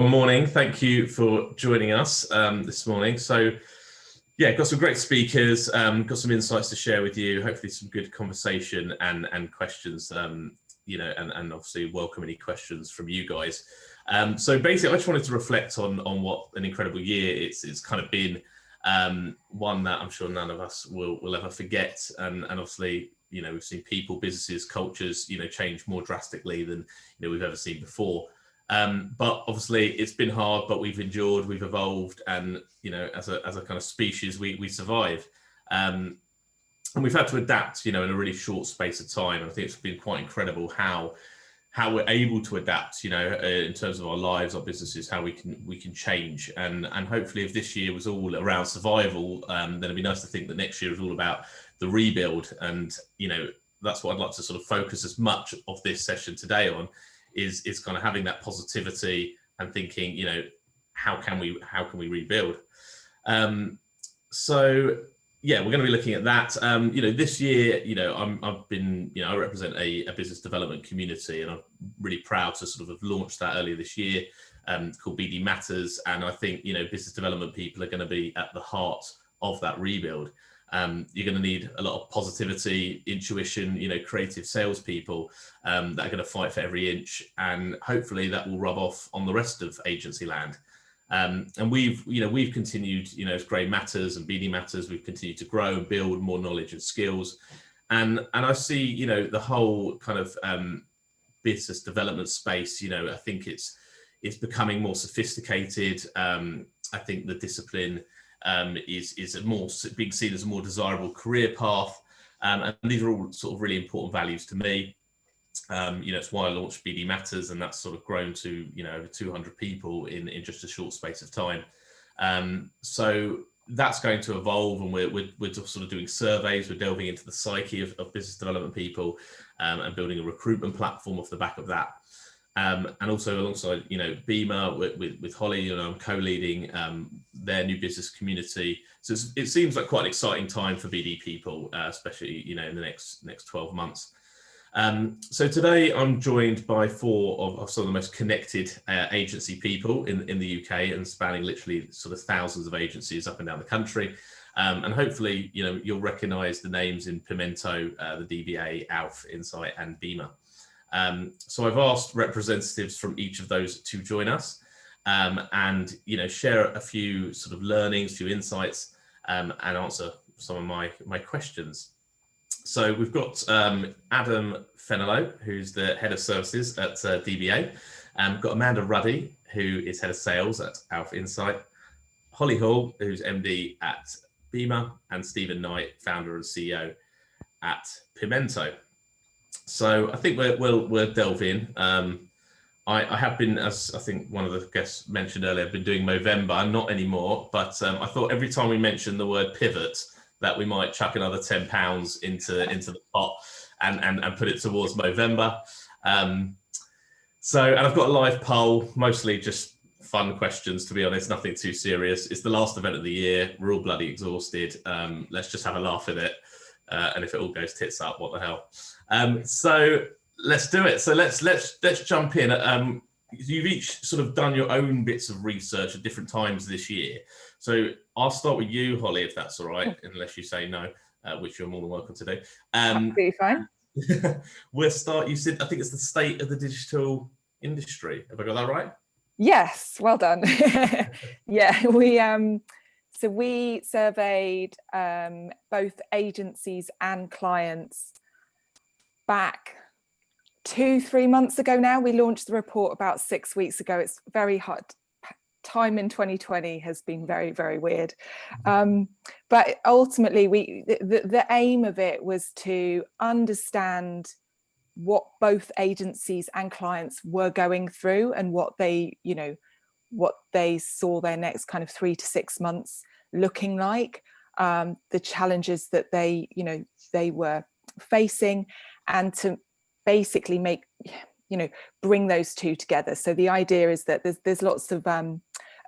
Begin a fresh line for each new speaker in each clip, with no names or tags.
Good morning. Thank you for joining us this morning. So, yeah, got some great speakers, got some insights to share with you, hopefully some good conversation and questions, and obviously welcome any questions from you guys. So basically, I just wanted to reflect on what an incredible year it's kind of been, one that I'm sure none of us will ever forget. And obviously, we've seen people, businesses, cultures, change more drastically than we've ever seen before. But obviously it's been hard, but we've endured, we've evolved, and as a kind of species, we survive. And we've had to adapt, in a really short space of time. And I think it's been quite incredible how we're able to adapt, in terms of our lives, our businesses, how we can change. And hopefully, if this year was all around survival, then it'd be nice to think that next year is all about the rebuild. And that's what I'd like to sort of focus as much of this session today on. Is kind of having that positivity and thinking, how can we rebuild? So yeah, we're going to be looking at that. This year, I represent a business development community, and I'm really proud to sort of have launched that earlier this year, called BD Matters. And I think, business development people are going to be at the heart of that rebuild. You're going to need a lot of positivity, intuition, creative salespeople that are going to fight for every inch, and hopefully that will rub off on the rest of agency land. And we've continued, as Grey Matters and BD Matters, we've continued to grow and build more knowledge and skills. And I see, the whole kind of business development space, I think it's becoming more sophisticated. I think the discipline is more being seen as a more desirable career path, and these are all sort of really important values to me. It's why I launched BD Matters, and that's sort of grown to over 200 people in just a short space of time. So that's going to evolve, and we're sort of doing surveys. We're delving into the psyche of business development people, and building a recruitment platform off the back of that. And also alongside, BIMA with Holly, I'm co-leading their new business community. So it seems like quite an exciting time for BD people, especially, in the next 12 months. So today I'm joined by four of some of the most connected agency people in the UK, and spanning literally sort of thousands of agencies up and down the country. And hopefully, you'll recognize the names in Pimento, the DBA, ALF, Insight, and BIMA. So I've asked representatives from each of those to join us, and share a few sort of learnings, a few insights, and answer some of my questions. So we've got Adam Fenello, who's the head of services at DBA. We've got Amanda Ruddy, who is head of sales at ALF Insight, Holly Hall, who's MD at BIMA, and Stephen Knight, founder and CEO at Pimento. So I think we'll delve in. I have been, as I think one of the guests mentioned earlier, I've been doing Movember, not anymore, but I thought every time we mentioned the word pivot, that we might chuck another £10 into the pot and put it towards Movember. And I've got a live poll, mostly just fun questions, to be honest, nothing too serious. It's the last event of the year. We're all bloody exhausted. Let's just have a laugh at it. And if it all goes tits up, what the hell? So let's do it. So let's jump in. You've each sort of done your own bits of research at different times this year. So I'll start with you, Holly, if that's all right, unless you say no, which you're more than welcome to do.
Absolutely fine.
We'll start. You said, I think it's the state of the digital industry. Have I got that right?
Yes, well done. Yeah, we surveyed both agencies and clients back 2-3 months ago now. We launched the report about 6 weeks ago. It's very hard. Time in 2020 has been very, very weird. But ultimately, the aim of it was to understand what both agencies and clients were going through, and what they saw their next kind of 3 to 6 months looking like, the challenges that they were facing, and to basically bring those two together. So the idea is that there's lots of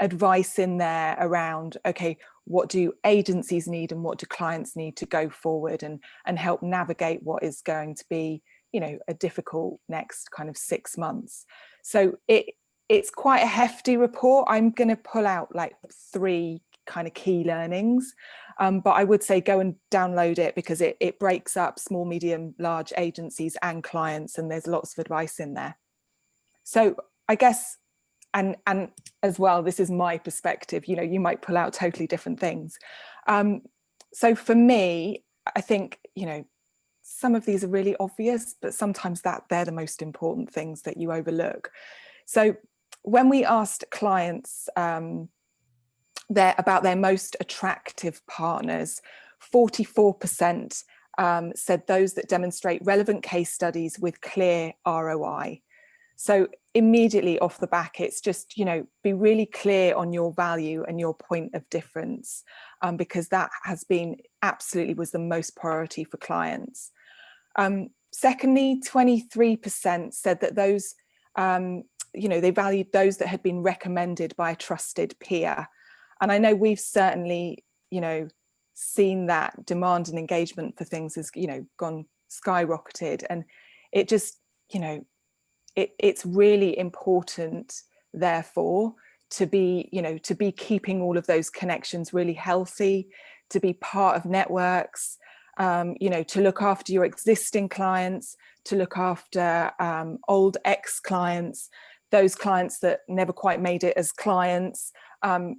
advice in there around, okay, what do agencies need and what do clients need to go forward and help navigate what is going to be, a difficult next kind of 6 months. So it it's quite a hefty report. I'm going to pull out like 3 kind of key learnings, but I would say go and download it, because it breaks up small, medium, large agencies and clients, and there's lots of advice in there. So I guess, and as well, this is my perspective, you know, you might pull out totally different things. So for me, I think, you know, some of these are really obvious, but sometimes they're the most important things that you overlook. So when we asked clients about their most attractive partners, 44% said those that demonstrate relevant case studies with clear ROI. So immediately off the back, it's just, you know, be really clear on your value and your point of difference, because that has been absolutely was the most priority for clients. Secondly, 23% said that those, you know, they valued those that had been recommended by a trusted peer. And I know we've certainly, you know, seen that demand and engagement for things has, you know, gone skyrocketed. And it just, you know, it's really important, therefore, to be, you know, to be keeping all of those connections really healthy, to be part of networks, you know, to look after your existing clients, to look after old ex-clients, those clients that never quite made it as clients,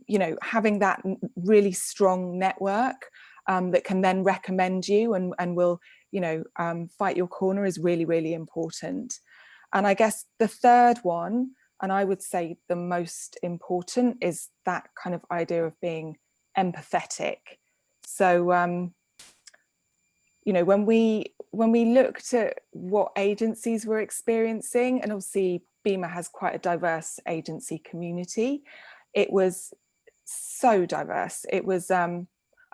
you know, having that really strong network that can then recommend you and will, you know, fight your corner is really, really important. And I guess the third one, and I would say the most important, is that kind of idea of being empathetic. So, you know, when we looked at what agencies were experiencing, and obviously BIMA has quite a diverse agency community, it was so diverse. It was, I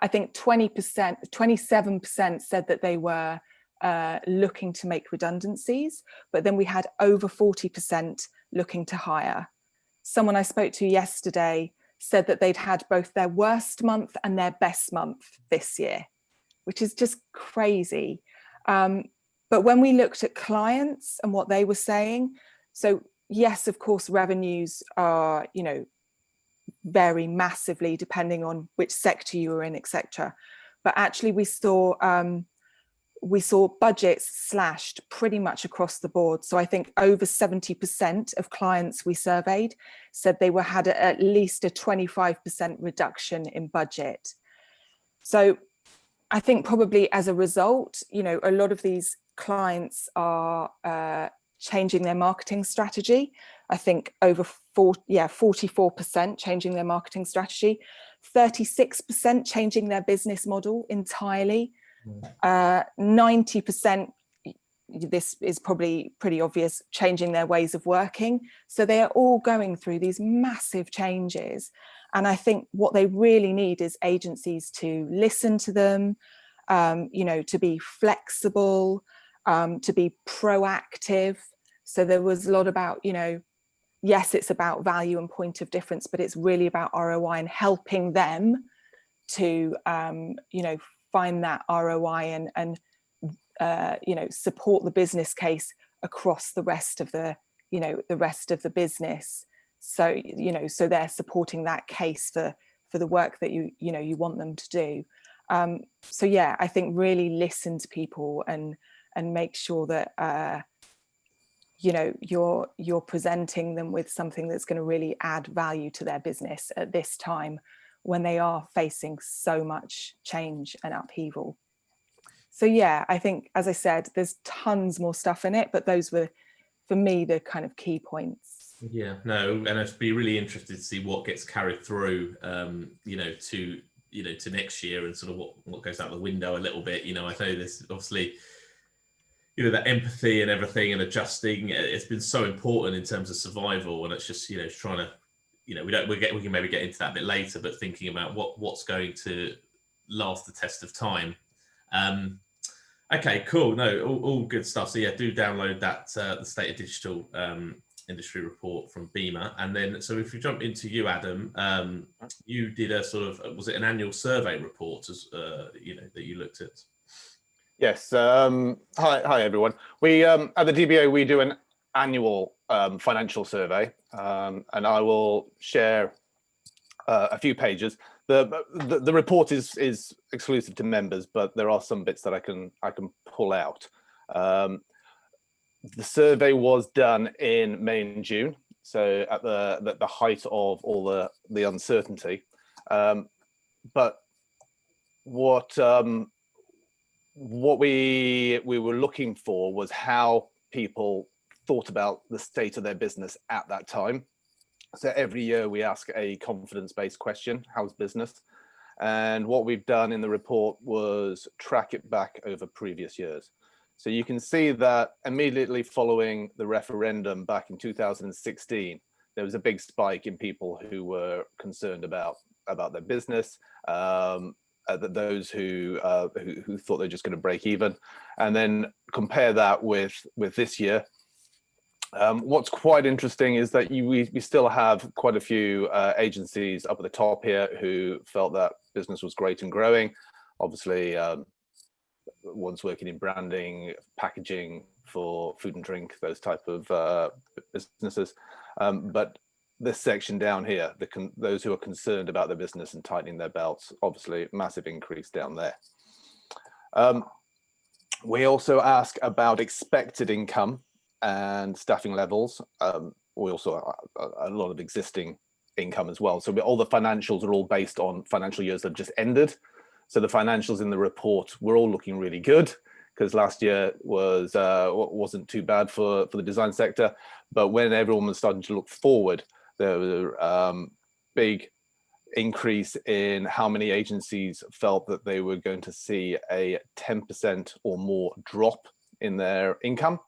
think 27% said that they were looking to make redundancies, but then we had over 40% looking to hire. Someone I spoke to yesterday said that they'd had both their worst month and their best month this year, which is just crazy. But when we looked at clients and what they were saying, so yes, of course, revenues are, you know, vary massively depending on which sector you were in, etc. But actually we saw budgets slashed pretty much across the board. So I think over 70% of clients we surveyed said they had at least a 25% reduction in budget. So I think probably as a result, you know, a lot of these clients are changing their marketing strategy. I think over 44% changing their marketing strategy, 36% changing their business model entirely. 90%, this is probably pretty obvious, changing their ways of working. So they are all going through these massive changes. And I think what they really need is agencies to listen to them, you know, to be flexible, to be proactive. So there was a lot about, you know, yes, it's about value and point of difference, but it's really about ROI and helping them to, you know, find that ROI and you know, support the business case across the rest of the, you know, the rest of the business. So, you know, so they're supporting that case for the work that you know, you want them to do. So yeah, I think really listen to people and make sure that, you know, you're presenting them with something that's going to really add value to their business at this time when they are facing so much change and upheaval. So yeah, I think, as I said, there's tons more stuff in it, but those were, for me, the kind of key points.
Yeah, no, and I'd be really interested to see what gets carried through, you know, to next year, and sort of what goes out the window a little bit. You know, I know this obviously, you know, that empathy and everything and adjusting, it's been so important in terms of survival, and it's just, you know, trying to, you know, we can maybe get into that a bit later, but thinking about what's going to last the test of time. Okay, cool. No, all good stuff. So yeah, do download that the State of Digital industry report from BIMA. And then, so if we jump into you, Adam, you did a sort of, was it an annual survey report, as you know, that you looked at?
Yes. Hi everyone. We at the DBA we do an annual financial survey, and I will share a few pages. The report is exclusive to members, but there are some bits that I can pull out. The survey was done in May and June, so at the height of all the uncertainty. But what we were looking for was how people thought about the state of their business at that time. So every year we ask a confidence-based question: how's business? And what we've done in the report was track it back over previous years. So you can see that immediately following the referendum back in 2016, there was a big spike in people who were concerned about their business, those who thought they're just going to break even. And then compare that with this year. What's quite interesting is that we still have quite a few agencies up at the top here who felt that business was great and growing. Obviously, ones working in branding, packaging for food and drink, those type of businesses. But this section down here, those who are concerned about their business and tightening their belts, obviously massive increase down there. We also ask about expected income and staffing levels. We also a lot of existing income as well. So all the financials are all based on financial years that have just ended. So the financials in the report were all looking really good, because last year wasn't too bad for the design sector. But when everyone was starting to look forward, there was big increase in how many agencies felt that they were going to see a 10% or more drop in their income,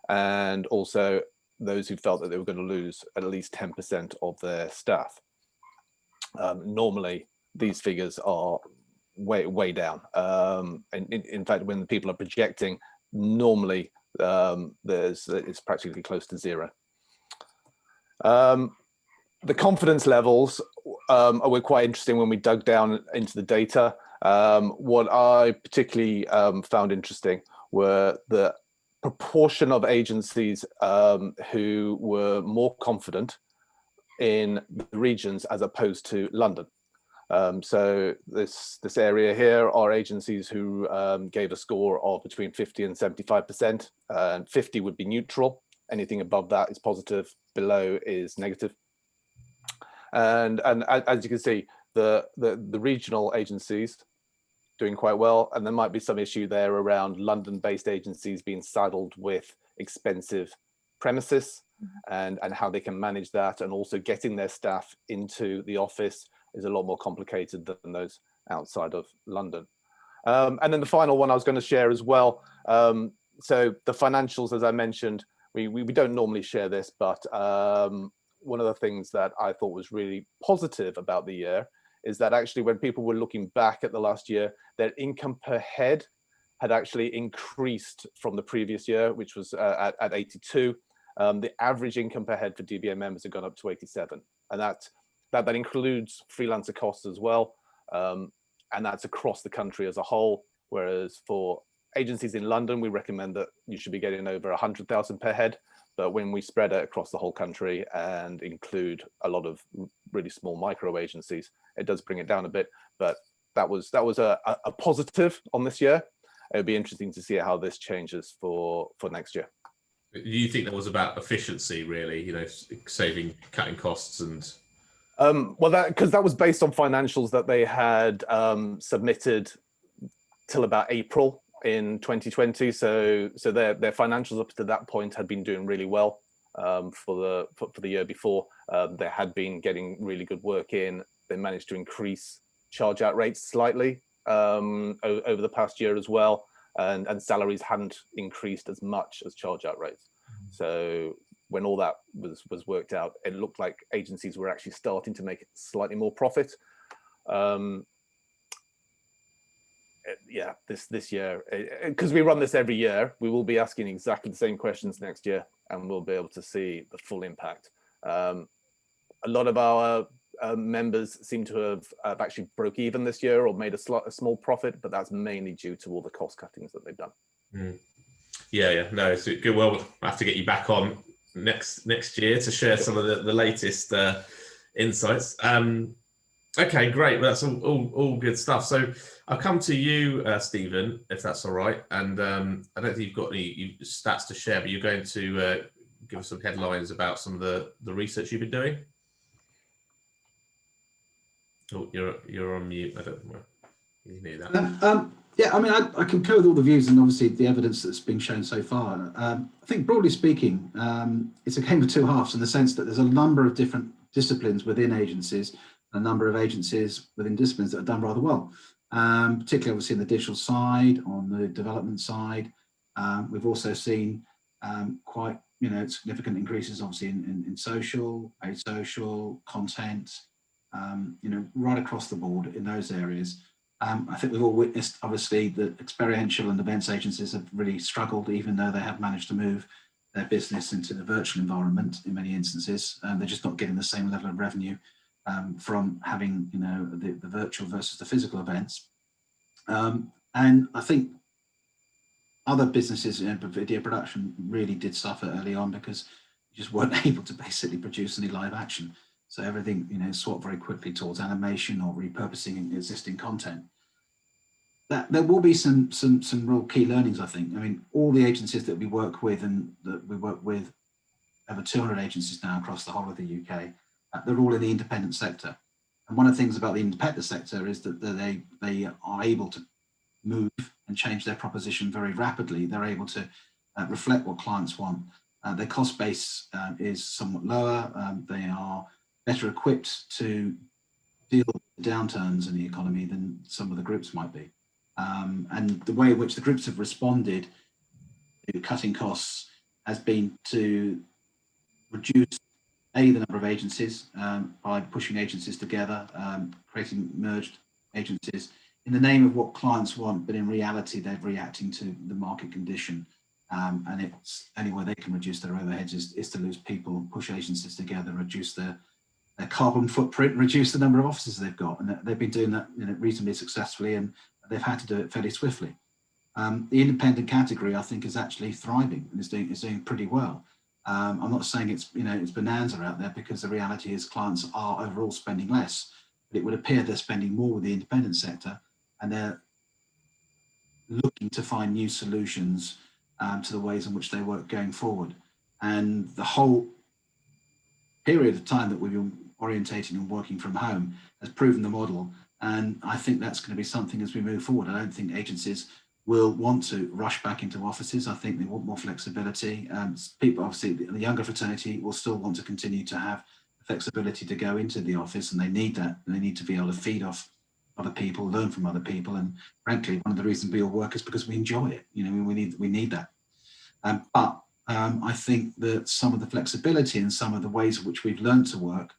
and also those who felt that they were going to lose at least 10% of their staff. Normally, these figures are way down. And in fact, when people are projecting, normally it's practically close to zero. The confidence levels were quite interesting when we dug down into the data. What I particularly found interesting were the proportion of agencies who were more confident in the regions as opposed to London. So this area here are agencies who gave a score of between 50 and 75%, and 50 would be neutral. Anything above that is positive, below is negative. And as you can see, the regional agencies doing quite well, and there might be some issue there around London-based agencies being saddled with expensive premises, and how they can manage that, and also getting their staff into the office is a lot more complicated than those outside of London. And then the final one I was going to share as well. So the financials, as I mentioned, we don't normally share this, but one of the things that I thought was really positive about the year is that actually when people were looking back at the last year, their income per head had actually increased from the previous year, which was at 82. The average income per head for DBA members had gone up to 87. And that includes freelancer costs as well. And that's across the country as a whole. Whereas for agencies in London, we recommend that you should be getting over 100,000 per head. But when we spread it across the whole country and include a lot of really small micro agencies, it does bring it down a bit. But that was a positive on this year. It would be interesting to see how this changes for next year.
Do you think that was about efficiency, really? Cutting costs and?
Well, because that was based on financials that they had submitted till about April in 2020. So their financials up to that point had been doing really well for the year before. They had been getting really good work in. They managed to increase charge out rates slightly over the past year as well, and salaries hadn't increased as much as charge out rates. So when all that was worked out, it looked like agencies were actually starting to make slightly more profit. Yeah, this year, because we run this every year, we will be asking exactly the same questions next year, and we'll be able to see the full impact. A lot of our members seem to have actually broke even this year or made a small profit, but that's mainly due to all the cost cuttings that they've done.
Yeah. No, it's good. Well, we'll have to get you back on next year to share some of the latest insights. Okay, great. Well, that's all good stuff. So I'll come to you, Stephen, if that's all right. And I don't think you've got any stats to share, but you're going to give us some headlines about some of the research you've been doing. Oh, you're on mute. I don't know. You knew that.
Yeah, I mean, I concur with all the views and obviously the evidence that's been shown so far. I think broadly speaking, it's a game of two halves in the sense that there's a number of different disciplines within agencies, a number of agencies within disciplines that have done rather well, particularly obviously in the digital side, on the development side. We've also seen quite significant increases obviously in social, paid social, content, right across the board in those areas. I think we've all witnessed, obviously, that experiential and events agencies have really struggled, even though they have managed to move their business into the virtual environment in many instances. They're just not getting the same level of revenue from having, the virtual versus the physical events. And I think other businesses in video production really did suffer early on because you just weren't able to basically produce any live action. So everything, swapped very quickly towards animation or repurposing existing content. That there will be some real key learnings, I think. I mean, all the agencies that we work with, and that we work with, over 200 agencies now across the whole of the UK, they're all in the independent sector. And one of the things about the independent sector is that they are able to move and change their proposition very rapidly. They're able to reflect what clients want. Their cost base is somewhat lower. They are better equipped to deal with the downturns in the economy than some of the groups might be. And the way in which the groups have responded to cutting costs has been to reduce the number of agencies by pushing agencies together, creating merged agencies in the name of what clients want, but in reality they're reacting to the market condition. And it's any way they can reduce their overheads is to lose people, push agencies together, reduce their carbon footprint, reduce the number of offices they've got, and they've been doing that reasonably successfully, and they've had to do it fairly swiftly. The independent category, I think, is actually thriving and is doing pretty well. I'm not saying it's bonanza out there, because the reality is clients are overall spending less, but it would appear they're spending more with the independent sector, and they're looking to find new solutions to the ways in which they work going forward. And the whole period of time that we've been orientating and working from home has proven the model. And I think that's going to be something as we move forward. I don't think agencies will want to rush back into offices. I think they want more flexibility. People, obviously, the younger fraternity will still want to continue to have flexibility to go into the office, and they need that. And they need to be able to feed off other people, learn from other people. And frankly, one of the reasons we all work is because we enjoy it. We need that. But I think that some of the flexibility and some of the ways in which we've learned to work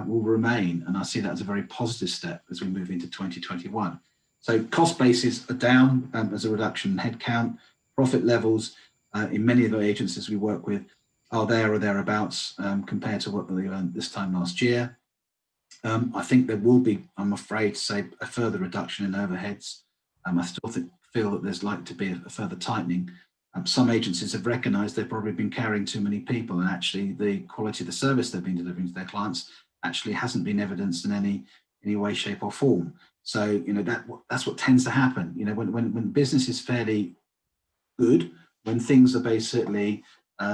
will remain. And I see that as a very positive step as we move into 2021. So cost bases are down as a reduction in headcount. Profit levels in many of the agencies we work with are there or thereabouts compared to what they earned this time last year. I think there will be, I'm afraid to say, a further reduction in overheads. I still feel that there's likely to be a further tightening. Some agencies have recognised they've probably been carrying too many people, and actually the quality of the service they've been delivering to their clients actually hasn't been evidenced in any way, shape or form. So, that's what tends to happen. When business is fairly good, when things are basically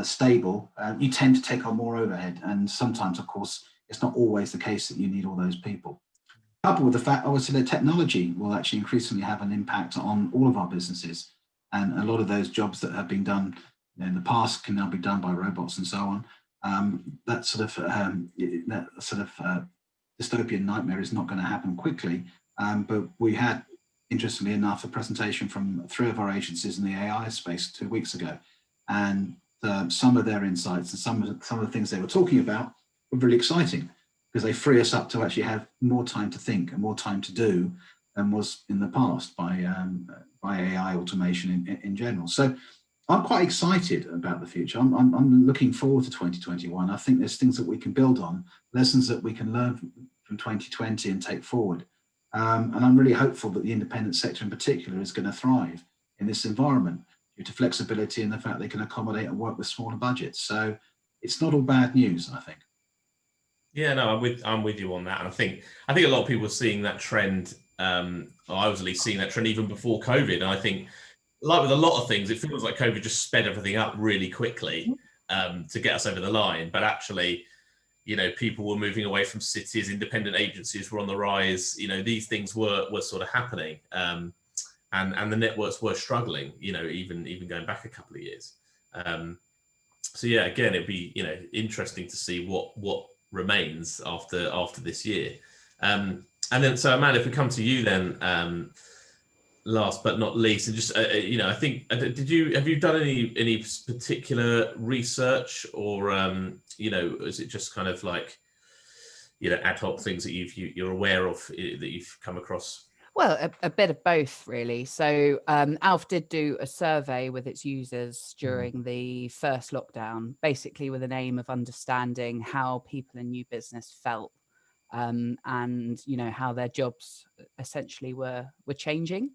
stable, you tend to take on more overhead. And sometimes, of course, it's not always the case that you need all those people. Coupled with the fact, obviously, that technology will actually increasingly have an impact on all of our businesses. And a lot of those jobs that have been done in the past can now be done by robots and so on. That sort of dystopian nightmare is not going to happen quickly. But we had, interestingly enough, a presentation from 3 of our agencies in the AI space 2 weeks ago. And some of their insights and some of the things they were talking about were really exciting, because they free us up to actually have more time to think and more time to do than was in the past by AI automation in general. So I'm quite excited about the future. I'm looking forward to 2021. I think there's things that we can build on, lessons that we can learn from 2020 and take forward. And I'm really hopeful that the independent sector in particular is going to thrive in this environment, due to flexibility and the fact they can accommodate and work with smaller budgets. So it's not all bad news, I think.
Yeah, no, I'm with you on that. And I think a lot of people are seeing that trend. I was at least seeing that trend even before COVID. And I think, like with a lot of things, it feels like COVID just sped everything up really quickly to get us over the line. But actually, you know, people were moving away from cities, independent agencies were on the rise. You know, these things were sort of happening. And the networks were struggling, you know, even going back a couple of years. So yeah, again, it'd be, you know, interesting to see what remains after this year. And then, so Amanda, if we come to you then, last but not least, and just you know, I think, have you done any particular research, or you know, is it just kind of like, you know, ad hoc things that you're aware of that you've come across?
Well, a bit of both, really. So ALF did do a survey with its users during the first lockdown, basically with an aim of understanding how people in new business felt, and, you know, how their jobs essentially were changing.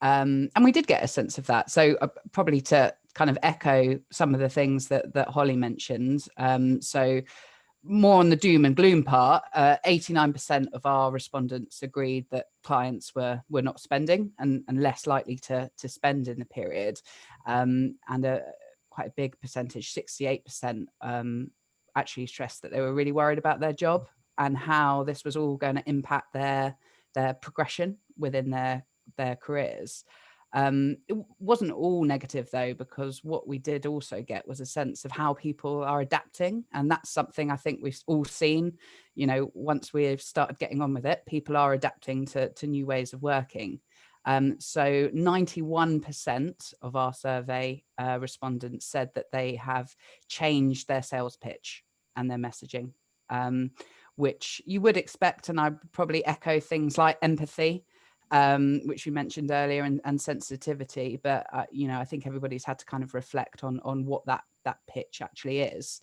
And we did get a sense of that. So probably to kind of echo some of the things that Holly mentioned. So more on the doom and gloom part, 89% of our respondents agreed that clients were not spending and less likely to spend in the period. And quite a big percentage, 68%, actually stressed that they were really worried about their job and how this was all going to impact their progression within their careers. It wasn't all negative though, because what we did also get was a sense of how people are adapting. And that's something I think we've all seen, you know, once we've started getting on with it, people are adapting to new ways of working. So 91% of our survey respondents said that they have changed their sales pitch and their messaging, which you would expect. And I'd probably echo things like empathy, which we mentioned earlier, and sensitivity. But, you know, I think everybody's had to kind of reflect on what that pitch actually is.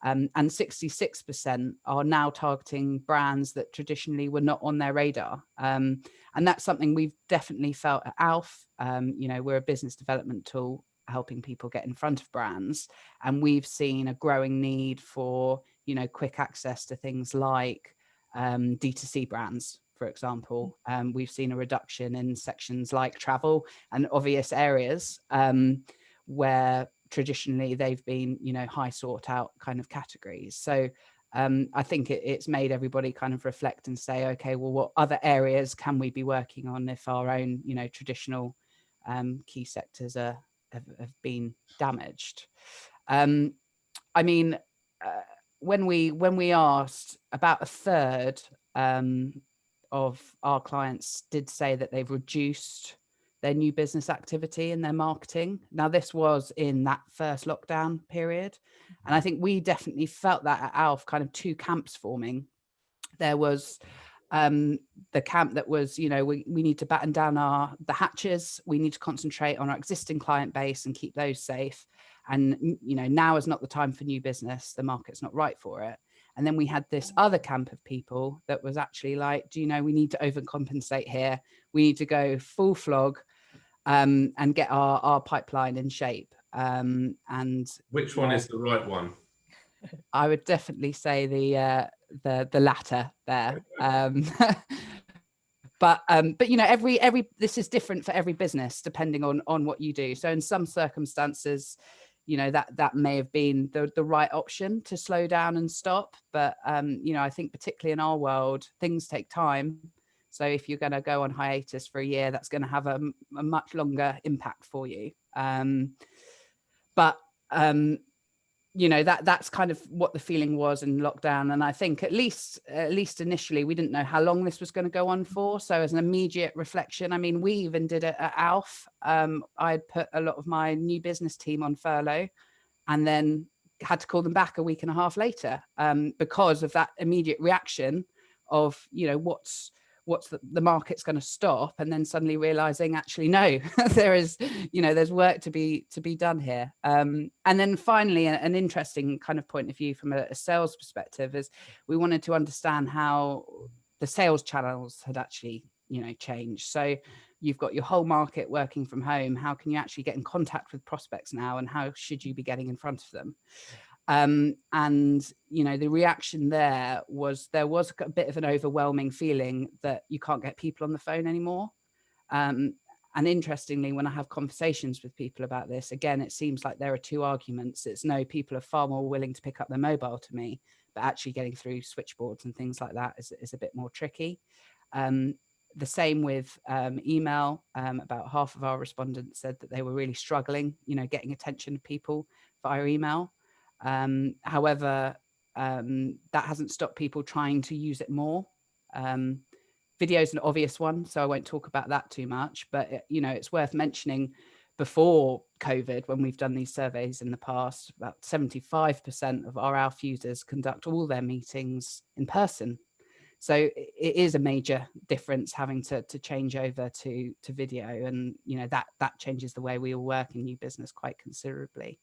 And 66% are now targeting brands that traditionally were not on their radar. And that's something we've definitely felt at ALF. You know, we're a business development tool helping people get in front of brands. And we've seen a growing need for, you know, quick access to things like D2C brands. For example, we've seen a reduction in sections like travel and obvious areas where traditionally they've been, you know, high sought out kind of categories. So I think it's made everybody kind of reflect and say, okay, well, what other areas can we be working on if our own, you know, traditional key sectors have been damaged? I mean, when we asked, about a third of our clients did say that they've reduced their new business activity and their marketing. Now, this was in that first lockdown period. And I think we definitely felt that at ALF, kind of two camps forming. There was the camp that was, you know, we need to batten down the hatches. We need to concentrate on our existing client base and keep those safe. And, you know, now is not the time for new business. The market's not right for it. And then we had this other camp of people that was actually like, do you know, we need to overcompensate here. We need to go full flog and get our pipeline in shape. And
which one is the right one?
I would definitely say the latter there. But you know, every this is different for every business depending on what you do. So in some circumstances, you know, that may have been the right option to slow down and stop. But, you know, I think particularly in our world, things take time. So if you're going to go on hiatus for a year, that's going to have a much longer impact for you. But you know, that's kind of what the feeling was in lockdown. And I think at least initially, we didn't know how long this was going to go on for. So as an immediate reflection, I mean, we even did it at ALF. I'd put a lot of my new business team on furlough and then had to call them back a week and a half later because of that immediate reaction of, you know, what's the market's going to stop, and then suddenly realizing actually no, there is, you know, there's work to be done here. And then finally, an interesting kind of point of view from a sales perspective is we wanted to understand how the sales channels had actually, change. So you've got your whole market working from home. How can you actually get in contact with prospects now, and how should you be getting in front of them? And the reaction there was a bit of an overwhelming feeling that you can't get people on the phone anymore. And interestingly, when I have conversations with people about this, again, it seems like there are two arguments. It's no, people are far more willing to pick up their mobile to me, but actually getting through switchboards and things like that is a bit more tricky. The same with email. About half of our respondents said that they were really struggling, getting attention of people via email. However, that hasn't stopped people trying to use it more. Video is an obvious one, so I won't talk about that too much, but it's worth mentioning before COVID, when we've done these surveys in the past, about 75% of our ALF users conduct all their meetings in person. So it is a major difference having to change over to video, and that changes the way we all work in new business quite considerably.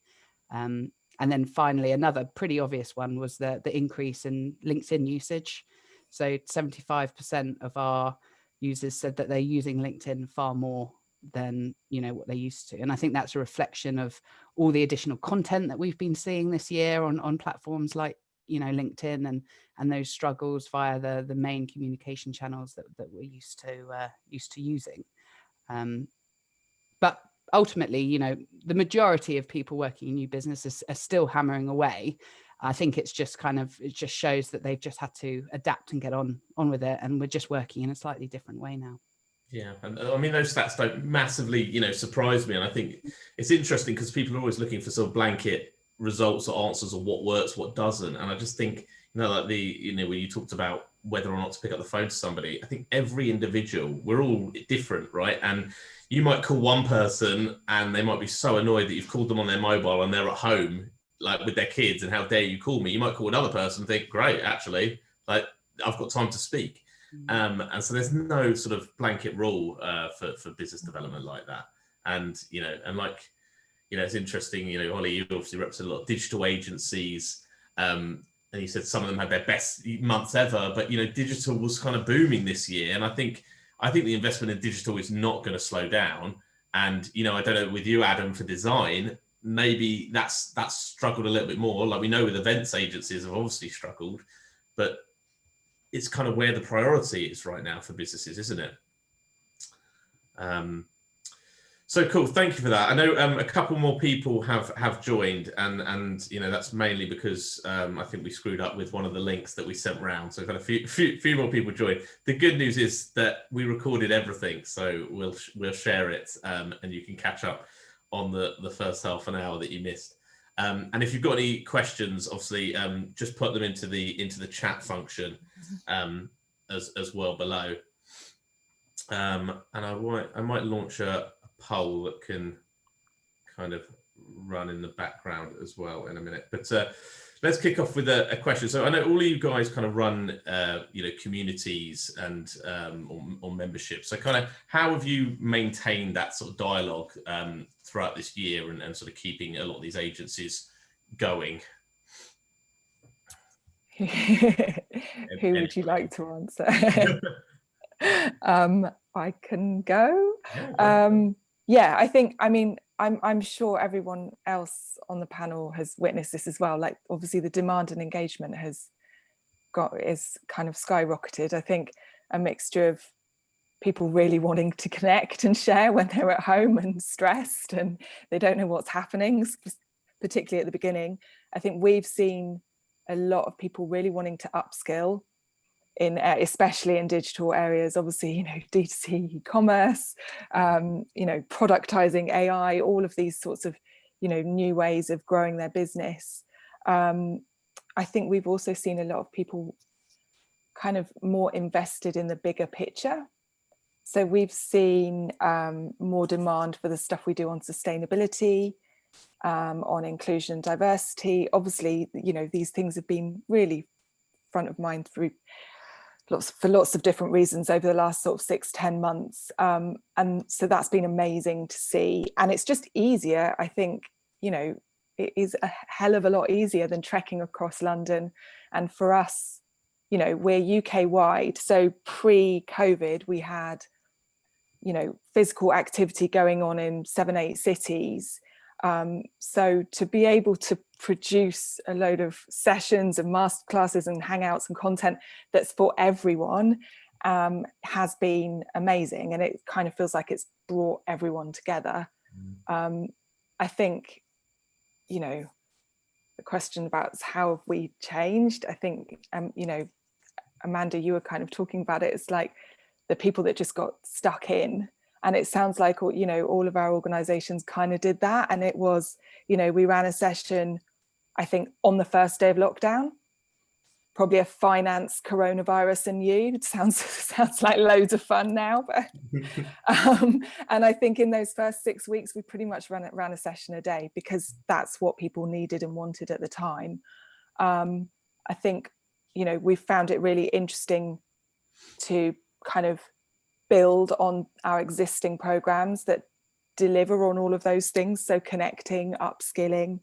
And then finally, another pretty obvious one was the increase in LinkedIn usage. So 75% of our users said that they're using LinkedIn far more than what they used to. And I think that's a reflection of all the additional content that we've been seeing this year on platforms like LinkedIn, and those struggles via the main communication channels that we're used to using. But ultimately, the majority of people working in new business are still hammering away. I think it just shows that they've just had to adapt and get on with it, and we're just working in a slightly different way now.
Yeah, and I mean, those stats don't massively, surprise me. And I think it's interesting because people are always looking for sort of blanket results or answers or what works, what doesn't. And I just think, like when you talked about whether or not to pick up the phone to somebody, I think every individual, we're all different, right? And you might call one person and they might be so annoyed that you've called them on their mobile and they're at home, like with their kids, and how dare you call me. You might call another person and think, great, actually, like I've got time to speak. And so there's no sort of blanket rule for business development like that. And, it's interesting, Holly, you obviously represent a lot of digital agencies. And you said some of them had their best months ever, but, digital was kind of booming this year. And I think the investment in digital is not going to slow down. And, I don't know with you, Adam, for design, maybe that's struggled a little bit more. Like we know with events agencies have obviously struggled, but it's kind of where the priority is right now for businesses, isn't it? So cool, thank you for that. I know a couple more people have joined, and that's mainly because I think we screwed up with one of the links that we sent round. So kind of few more people joined. The good news is that we recorded everything, so we'll share it, and you can catch up on the first half an hour that you missed. And if you've got any questions, obviously, just put them into the chat function as well below. And I might launch a poll that can kind of run in the background as well in a minute. But let's kick off with a question. So I know all of you guys kind of run, communities and or memberships. So kind of how have you maintained that sort of dialogue throughout this year and sort of keeping a lot of these agencies going?
Who would you like to answer? I can go. I think, I'm sure everyone else on the panel has witnessed this as well. Like obviously the demand and engagement is kind of skyrocketed. I think a mixture of people really wanting to connect and share when they're at home and stressed and they don't know what's happening, particularly at the beginning. I think we've seen a lot of people really wanting to upskill especially in digital areas, obviously, D2C e-commerce, productizing AI, all of these sorts of, new ways of growing their business. I think we've also seen a lot of people kind of more invested in the bigger picture. So we've seen more demand for the stuff we do on sustainability, on inclusion and diversity. Obviously, these things have been really front of mind for lots of different reasons over the last sort of 6-10 months. And so that's been amazing to see. And it's just easier, I think, it is a hell of a lot easier than trekking across London. And for us, you know, we're UK wide. So pre-COVID, we had, you know, physical activity going on in 7-8 cities. So to be able to produce a load of sessions and masterclasses and hangouts and content that's for everyone has been amazing, and it kind of feels like it's brought everyone together. I think, you know, the question about how have we changed, I think, you know, Amanda, you were kind of talking about it. It's like the people that just got stuck in, and it sounds like, you know, all of our organizations kind of did that. And it was, you know, we ran a session, I think, on the first day of lockdown, probably a finance, coronavirus and you. It sounds like loads of fun now, but and I think in those first 6 weeks we pretty much ran a session a day, because that's what people needed and wanted at the time. I think, you know, we found it really interesting to kind of build on our existing programs that deliver on all of those things, so connecting, upskilling,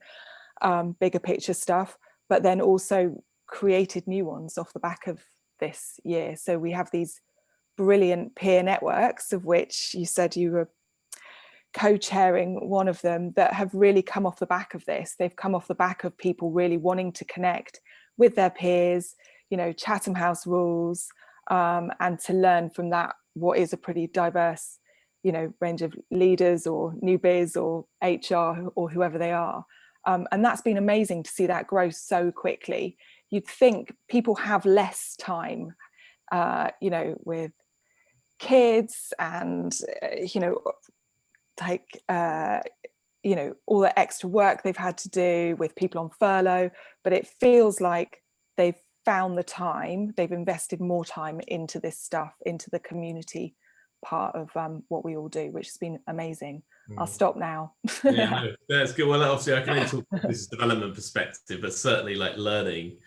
bigger picture stuff, but then also created new ones off the back of this year. So we have these brilliant peer networks, of which you said you were co-chairing one of them, that have really come off the back of this. They've come off the back of people really wanting to connect with their peers, you know, Chatham House rules, and to learn from that what is a pretty diverse, you know, range of leaders or new biz or HR or whoever they are. And that's been amazing to see that grow so quickly. You'd think people have less time, you know, with kids and, you know, like, you know, all the extra work they've had to do with people on furlough, but it feels like they've found the time, they've invested more time into this stuff, into the community part of what we all do, which has been amazing. I'll stop now.
Yeah, no, that's good. Well, obviously I can only talk from this development perspective, but certainly like learning,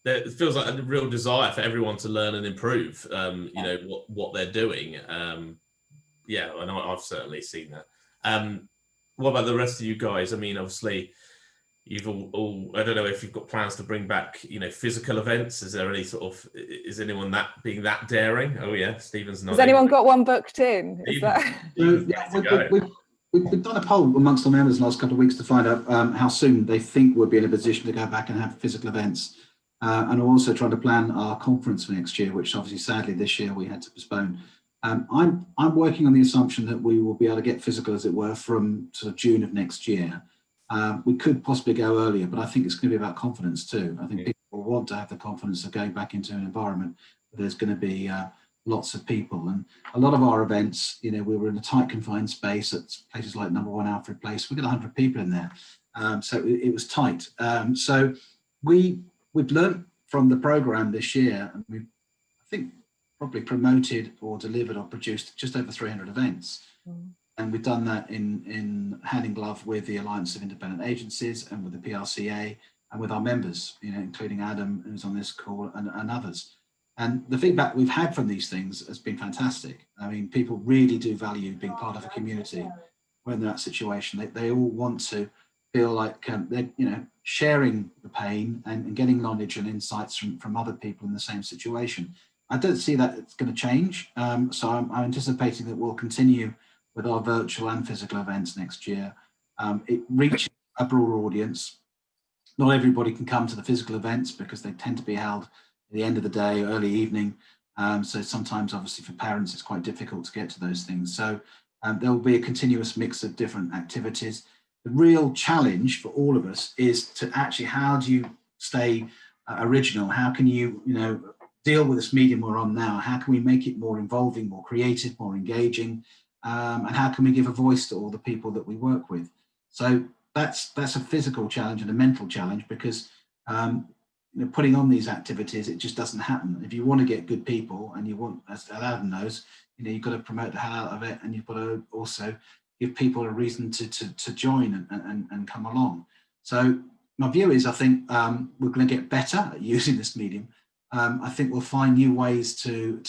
there feels like a real desire for everyone to learn and improve, you know, what they're doing. Yeah, I know I've certainly seen that. What about the rest of you guys? I mean, obviously you've all I don't know if you've got plans to bring back, you know, physical events. Is there any sort of, is anyone that being that daring? Oh yeah, Stephen's not.
Has anyone got one booked in? Is that...
We've done a poll amongst our members the last couple of weeks to find out how soon they think we'll be in a position to go back and have physical events. And we're also trying to plan our conference for next year, which obviously sadly this year we had to postpone. I'm working on the assumption that we will be able to get physical, as it were, from sort of June of next year. We could possibly go earlier, but I think it's going to be about confidence too. I think people will want to have the confidence of going back into an environment where there's going to be lots of people. And a lot of our events, you know, we were in a tight confined space at places like Number 1 Alfred Place. We got 100 people in there, so it was tight. So we've learned from the program this year, and we've, I think, probably promoted or delivered or produced just over 300 events. And we've done that in hand in glove with the Alliance of Independent Agencies and with the PRCA and with our members, you know, including Adam, who's on this call, and others. And the feedback we've had from these things has been fantastic. I mean, people really do value being part of a community when they're in that situation. They all want to feel like they're, you know, sharing the pain and getting knowledge and insights from other people in the same situation. I don't see that it's going to change. So I'm anticipating that we'll continue with our virtual and physical events next year. It reaches a broader audience. Not everybody can come to the physical events because they tend to be held at the end of the day, early evening. So sometimes, obviously, for parents, it's quite difficult to get to those things. So there will be a continuous mix of different activities. The real challenge for all of us is to actually, how do you stay original? How can you, you know, deal with this medium we're on now? How can we make it more involving, more creative, more engaging? And how can we give a voice to all the people that we work with? So that's a physical challenge and a mental challenge, because you know, putting on these activities, it just doesn't happen. If you want to get good people, and you want, as Adam knows, you know, you've got to promote the hell out of it, and you've got to also give people a reason to join and come along. So my view is, I think we're going to get better at using this medium. I think we'll find new ways to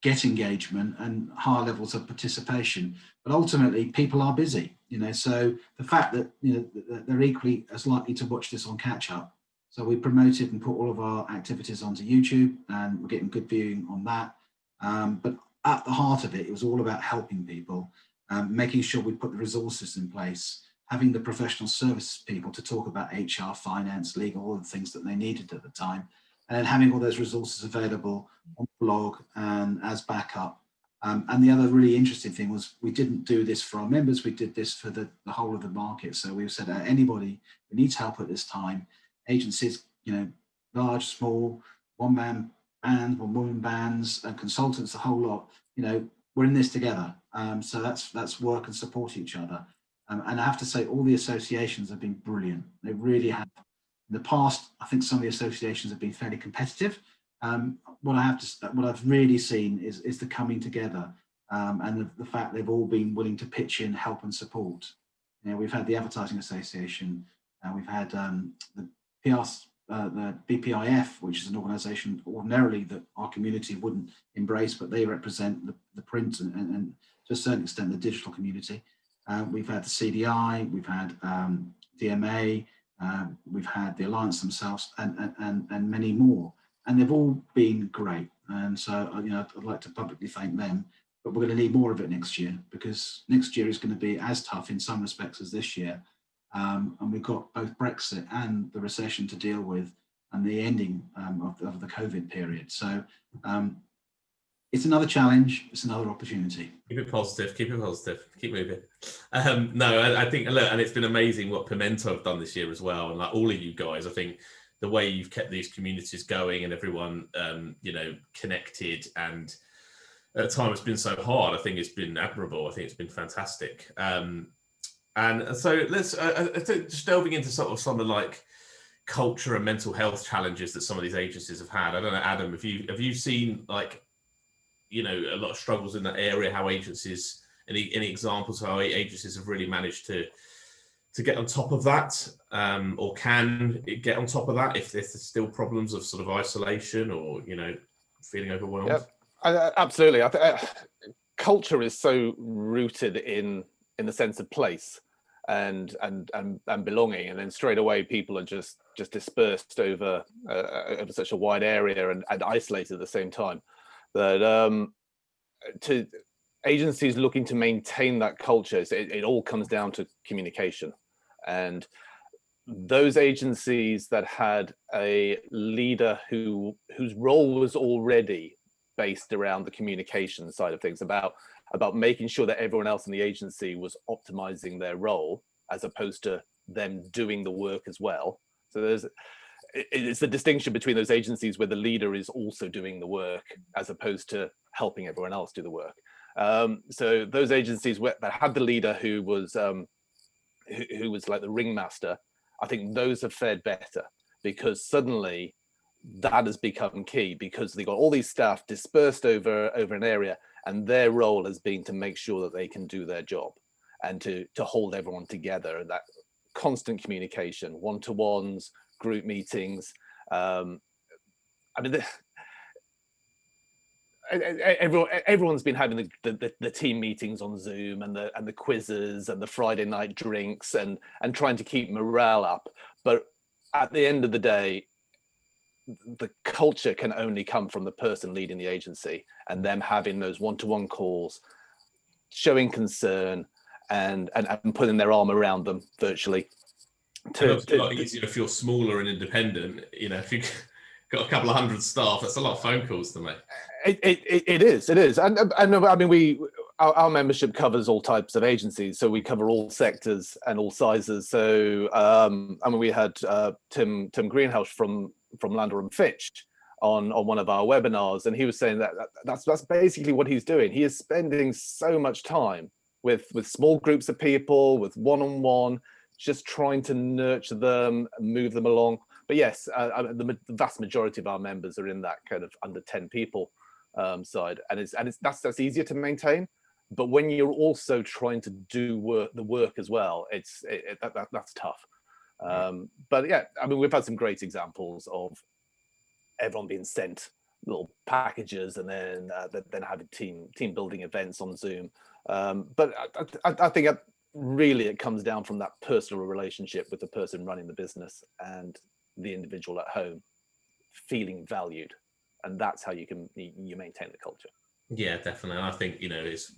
get engagement and higher levels of participation, but ultimately people are busy, you know, so the fact that, you know, that they're equally as likely to watch this on catch up So we promoted and put all of our activities onto YouTube, and we're getting good viewing on that. But at the heart of it, it was all about helping people, making sure we put the resources in place, having the professional service people to talk about HR, finance, legal, all the things that they needed at the time, and then having all those resources available on the blog and as backup. And the other really interesting thing was we didn't do this for our members, we did this for the whole of the market. So we said, anybody who needs help at this time, agencies, large, small, one-man bands, one-woman bands, and consultants, the whole lot, we're in this together. So that's work and support each other. And I have to say, all the associations have been brilliant. They really have. In the past, I think some of the associations have been fairly competitive. What I've really seen is the coming together, and the fact they've all been willing to pitch in, help and support. We've had the Advertising Association, we've had the BPIF, which is an organisation ordinarily that our community wouldn't embrace, but they represent the print and to a certain extent the digital community. We've had the CDI, we've had DMA, we've had the Alliance themselves, and many more. And they've all been great. And so, I'd like to publicly thank them. But we're going to need more of it next year, because next year is going to be as tough in some respects as this year. And we've got both Brexit and the recession to deal with, and the ending of the COVID period. So it's another challenge, it's another opportunity.
Keep it positive, keep moving. No, I think, look, and it's been amazing what Pimento have done this year as well. And like all of you guys, I think the way you've kept these communities going and everyone, connected, and at a time it's been so hard, I think it's been admirable. I think it's been fantastic. And so let's just delving into sort of some of like culture and mental health challenges that some of these agencies have had. I don't know, Adam, have you seen like, a lot of struggles in that area? How agencies, any examples how agencies have really managed to get on top of that, or can get on top of that if there's still problems of sort of isolation or feeling overwhelmed?
Yep, absolutely. Culture is so rooted in the sense of place and belonging, and then straight away people are just dispersed over such a wide area and isolated at the same time. That to agencies looking to maintain that culture, it all comes down to communication. And those agencies that had a leader whose role was already based around the communication side of things, about making sure that everyone else in the agency was optimizing their role as opposed to them doing the work as well. So it's the distinction between those agencies where the leader is also doing the work as opposed to helping everyone else do the work. So those agencies that had the leader who was like the ringmaster, I think those have fared better, because suddenly that has become key, because they got all these staff dispersed over an area, and their role has been to make sure that they can do their job and to hold everyone together. And that constant communication, one-to-ones, group meetings. Everyone's been having the team meetings on Zoom and the quizzes and the Friday night drinks and trying to keep morale up. But at the end of the day, the culture can only come from the person leading the agency, and them having those one-to-one calls, showing concern and putting their arm around them virtually.
It's a lot easier if you're smaller and independent. If you've got a couple of hundred staff, that's a lot of phone calls to make.
It is, and I mean our membership covers all types of agencies, so we cover all sectors and all sizes. So I mean, we had Tim Greenhouse from Landor & Fitch on one of our webinars, and he was saying that's basically what he's doing. He is spending so much time with small groups of people, with one-on-one, just trying to nurture them, move them along. But yes, the vast majority of our members are in that kind of under 10 people side, and that's easier to maintain. But when you're also trying to do the work as well, that's tough. But yeah, I mean, we've had some great examples of everyone being sent little packages and then having team building events on Zoom. But I think really it comes down from that personal relationship with the person running the business, and the individual at home feeling valued, and that's how you maintain the culture.
Yeah, definitely. And I think, it's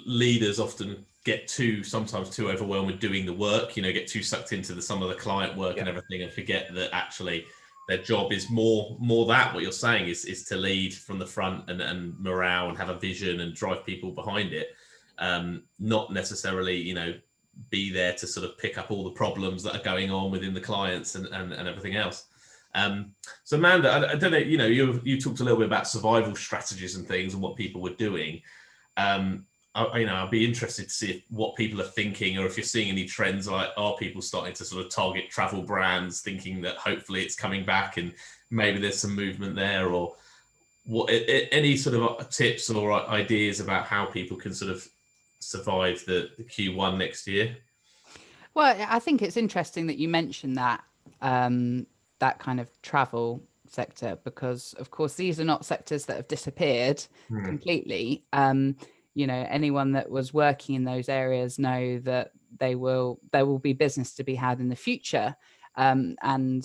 leaders often get sometimes too overwhelmed with doing the work, get too sucked into some of the client work and everything, and forget that actually their job is more that what you're saying is to lead from the front and morale and have a vision and drive people behind it. Not necessarily, be there to sort of pick up all the problems that are going on within the clients and everything else. So Amanda, I don't know, you talked a little bit about survival strategies and things and what people were doing. I'd be interested to see what people are thinking, or if you're seeing any trends, like are people starting to sort of target travel brands, thinking that hopefully it's coming back and maybe there's some movement there, or what? Any sort of tips or ideas about how people can sort of survive the Q1 next year?
Well, I think it's interesting that you mentioned that that kind of travel sector, because of course these are not sectors that have disappeared completely. Anyone that was working in those areas know that there will be business to be had in the future. And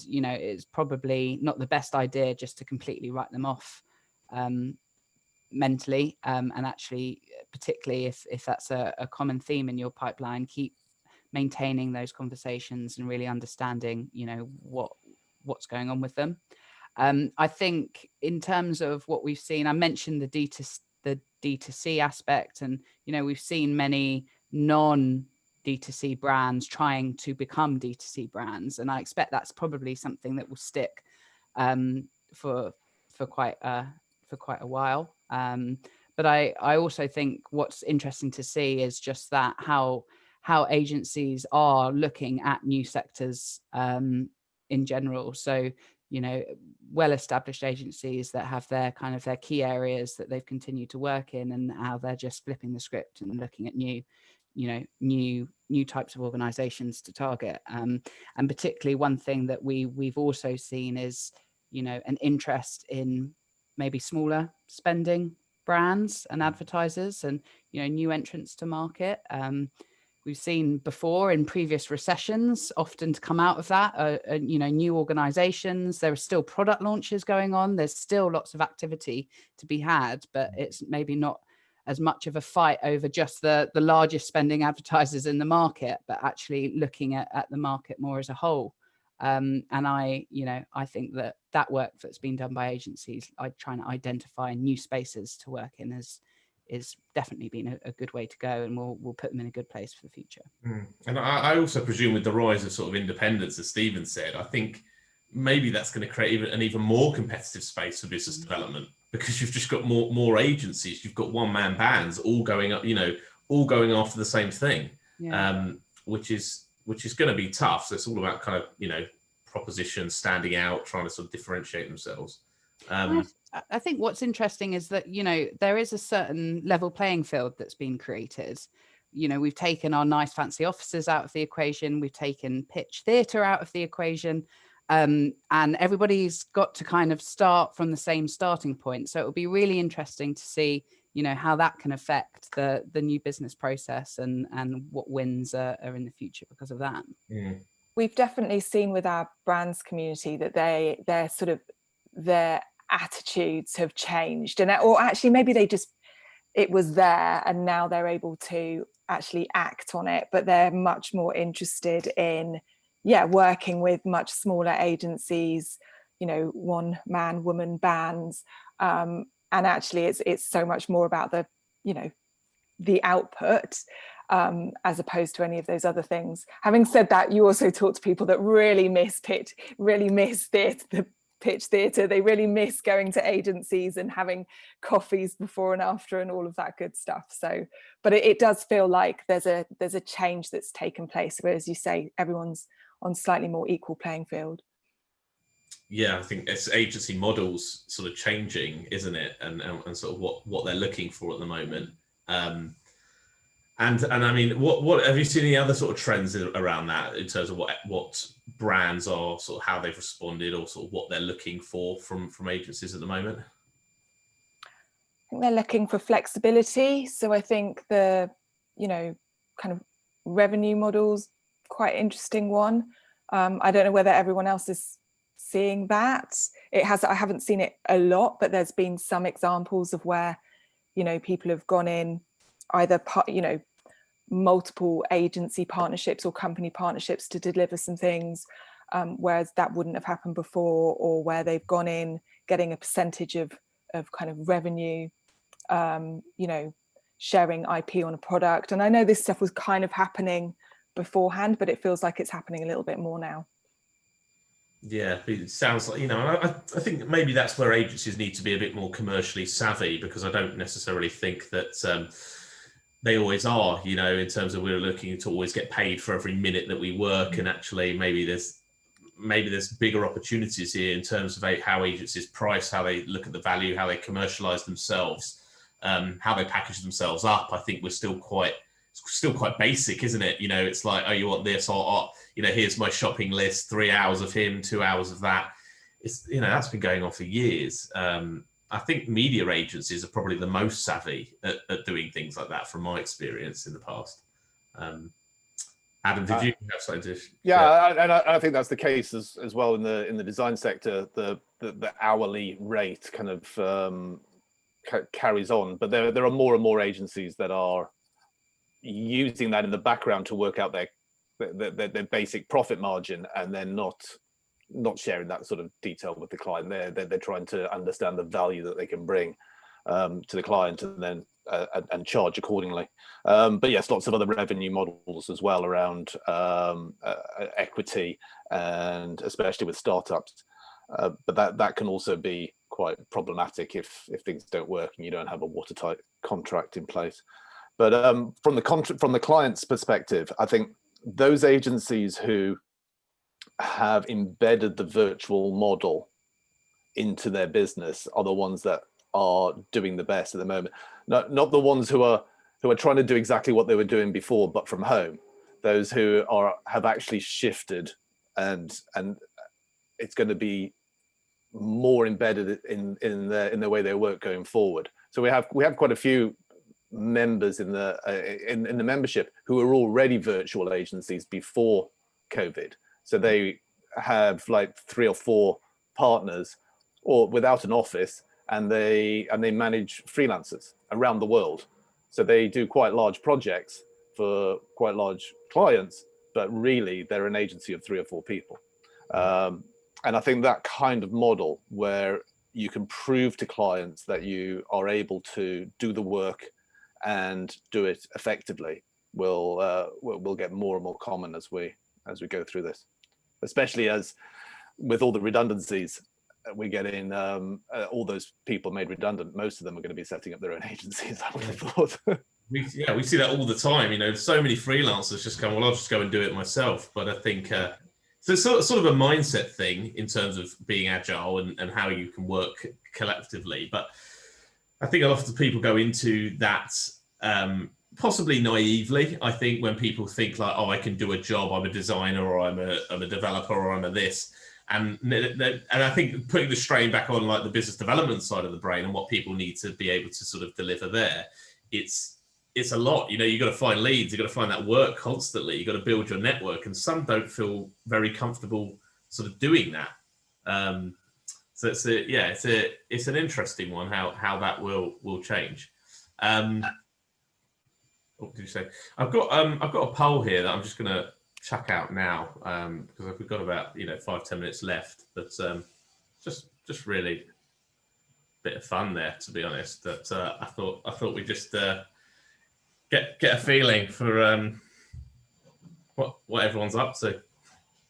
it's probably not the best idea just to completely write them off mentally, and actually, particularly if that's a common theme in your pipeline, keep maintaining those conversations and really understanding, what's going on with them. I think in terms of what we've seen, I mentioned the D2C aspect, and we've seen many non-D2C brands trying to become D2C brands, and I expect that's probably something that will stick for quite a while. But I also think what's interesting to see is just that how agencies are looking at new sectors in general. So well-established agencies that have their key areas that they've continued to work in, and how they're just flipping the script and looking at new types of organizations to target. And particularly one thing that we've also seen is an interest in maybe smaller spending brands and advertisers, and new entrants to market. We've seen before in previous recessions, often to come out of that, new organizations. There are still product launches going on. There's still lots of activity to be had, but it's maybe not as much of a fight over just the largest spending advertisers in the market, but actually looking at the market more as a whole. And I think that work that's been done by agencies, trying to identify new spaces to work in, is definitely been a good way to go, and we'll put them in a good place for the future.
And I also presume with the rise of sort of independence, as Stephen said, I think maybe that's going to create an even more competitive space for business development, because you've just got more agencies, you've got one-man bands all going up, all going after the same thing, which is going to be tough. So it's all about kind of, propositions standing out, trying to sort of differentiate themselves.
I think what's interesting is that, there is a certain level playing field that's been created. We've taken our nice fancy offices out of the equation. We've taken pitch theatre out of the equation. And everybody's got to kind of start from the same starting point. So it will be really interesting to see, how that can affect the new business process and what wins are in the future because of that.
We've definitely seen with our brands community that their attitudes have changed, or actually maybe it was there and now they're able to actually act on it, but they're much more interested in working with much smaller agencies, one man woman bands, and actually it's so much more about the output, as opposed to any of those other things. Having said that, you also talk to people that really miss the pitch theatre. They really miss going to agencies and having coffees before and after and all of that good stuff. So, but it does feel like there's a change that's taken place, where, as you say, everyone's on slightly more equal playing field.
Yeah, I think it's agency models sort of changing, isn't it? And sort of what they're looking for at the moment. And I mean, what have you seen any other sort of trends around that, in terms of what brands are sort of how they've responded, or sort of what they're looking for from agencies at the moment?
I think they're looking for flexibility. So I think the kind of revenue models, quite interesting one. I don't know whether everyone else is seeing that. I haven't seen it a lot, but there's been some examples of where, you know, people have gone in either, you know, multiple agency partnerships or company partnerships to deliver some things, whereas that wouldn't have happened before, or where they've gone in getting a percentage of kind of revenue, you know, sharing IP on a product. And I know this stuff was kind of happening beforehand, but it feels like it's happening a little bit more now.
Yeah, it sounds like, you know, I think maybe that's where agencies need to be a bit more commercially savvy, because I don't necessarily think that they always are, you know, in terms of we're looking to always get paid for every minute that we work. And actually maybe there's bigger opportunities here in terms of how agencies price, how they look at the value, how they commercialize themselves, how they package themselves up. I think we're still quite basic, isn't it? You know, it's like, oh, you want this, or you know, here's my shopping list, 3 hours of him, 2 hours of that. It's, you know, that's been going on for years. I think media agencies are probably the most savvy at doing things like that, from my experience in the past. Adam, did you have something to share?
Yeah, and I think that's the case as well in the design sector. The hourly rate kind of carries on, but there are more and more agencies that are using that in the background to work out their basic profit margin, and then not sharing that sort of detail with the client. They're trying to understand the value that they can bring to the client, and then and charge accordingly. But yes, lots of other revenue models as well around equity, and especially with startups. But that can also be quite problematic if things don't work and you don't have a watertight contract in place. But from the client's perspective, I think those agencies who have embedded the virtual model into their business are the ones that are doing the best at the moment. Not the ones who are trying to do exactly what they were doing before, but from home. Those who have actually shifted, and it's going to be more embedded in the way they work going forward. So we have quite a few members in the membership who are already virtual agencies before COVID. So they have like 3 or 4 partners, or without an office, and they manage freelancers around the world. So they do quite large projects for quite large clients, but really they're an agency of 3 or 4 people. And I think that kind of model, where you can prove to clients that you are able to do the work and do it effectively, will get more and more common as we go through this, especially as with all the redundancies we're getting, all those people made redundant. Most of them are going to be setting up their own agencies, I would have thought. We
see that all the time. You know, so many freelancers just go, well, I'll just go and do it myself. But I think so it's sort of a mindset thing in terms of being agile and how you can work collectively. But I think a lot of people go into that possibly naively. I think when people think like, oh, I can do a job, I'm a designer, or I'm a developer, or I'm a this. And I think putting the strain back on like the business development side of the brain and what people need to be able to sort of deliver there, it's a lot. You know, you got to find leads, you got to find that work constantly, you got to build your network, and some don't feel very comfortable sort of doing that. So it's an interesting one how that will change. What did you say? I've got a poll here that I'm just going to chuck out now because we've got about 5-10 minutes left, but just really a bit of fun there, to be honest. That I thought we'd just get a feeling for what everyone's up to.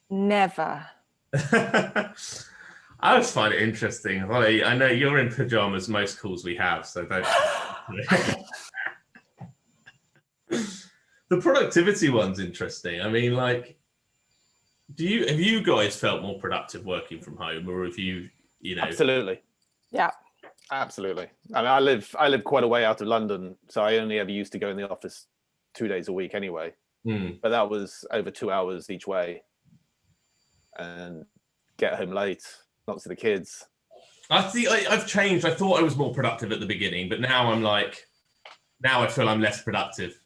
Never.
I always find it interesting. Holly, I know you're in pajamas most calls we have, so don't. The productivity one's interesting. I mean, like, have you guys felt more productive working from home, or have you
Absolutely.
Yeah.
Absolutely. I mean, I live quite a way out of London, so I only ever used to go in the office 2 days a week anyway. But that was over 2 hours each way, and get home late, not see the kids.
I think I've changed. I thought I was more productive at the beginning, but now I feel I'm less productive,